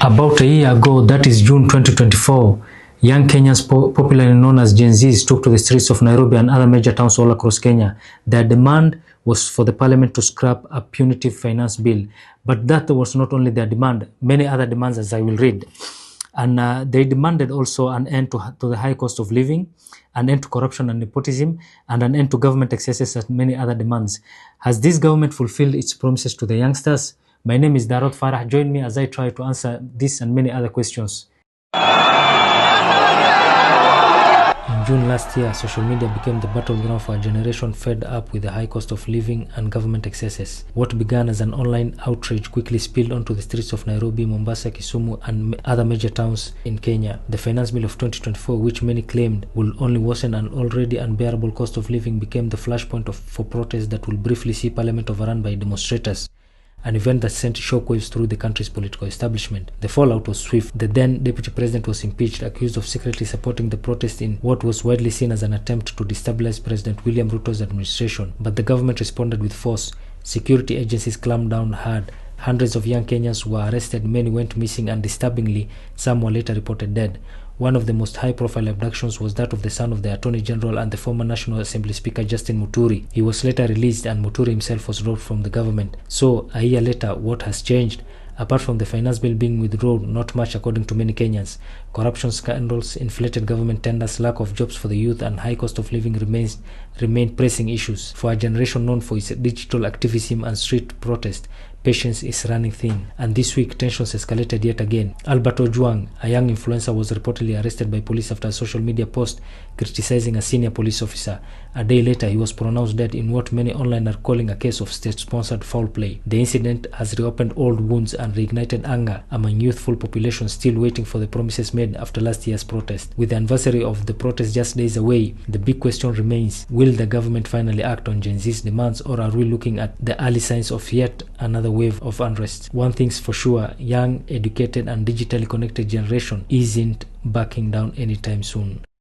About a year ago, that is June 2024, young Kenyans, popularly known as GenZs, took to the streets of Nairobi and other major towns all across Kenya. Their demand was for the parliament to scrap a punitive finance bill. But that was not only their demand, many other demands, as I will read. And they demanded also an end to the high cost of living, an end to corruption and nepotism, and an end to government excesses and many other demands. Has this government fulfilled its promises to the youngsters? My name is Darod Farah. Join me as I try to answer this and many other questions. In June last year, social media became the battleground for a generation fed up with the high cost of living and government excesses. What began as an online outrage quickly spilled onto the streets of Nairobi, Mombasa, Kisumu, and other major towns in Kenya. The finance bill of 2024, which many claimed will only worsen an already unbearable cost of living, became the flashpoint for protests that will briefly see parliament overrun by demonstrators, an event that sent shockwaves through the country's political establishment. The fallout was swift. The then deputy president was impeached, accused of secretly supporting the protest in what was widely seen as an attempt to destabilize President William Ruto's administration. But the government responded with force. Security agencies clamped down hard. Hundreds of young Kenyans were arrested, many went missing, and disturbingly, some were later reported dead. One of the most high-profile abductions was that of the son of the Attorney General and the former National Assembly Speaker Justin Muturi. He was later released and Muturi himself was dropped from the government. So, a year later, what has changed? Apart from the finance bill being withdrawn, not much according to many Kenyans. Corruption scandals, inflated government tenders, lack of jobs for the youth, and high cost of living remain pressing issues. For a generation known for its digital activism and street protest, patience is running thin. And this week, tensions escalated yet again. Albert Ojwang, a young influencer, was reportedly arrested by police after a social media post criticizing a senior police officer. A day later, he was pronounced dead in what many online are calling a case of state-sponsored foul play. The incident has reopened old wounds and reignited anger among youthful populations still waiting for the promises made after last year's protest. With the anniversary of the protest just days away, the big question remains, will the government finally act on Gen Z's demands, or are we looking at the early signs of yet another wave of unrest? One thing's for sure, young, educated, and digitally connected generation isn't backing down anytime soon.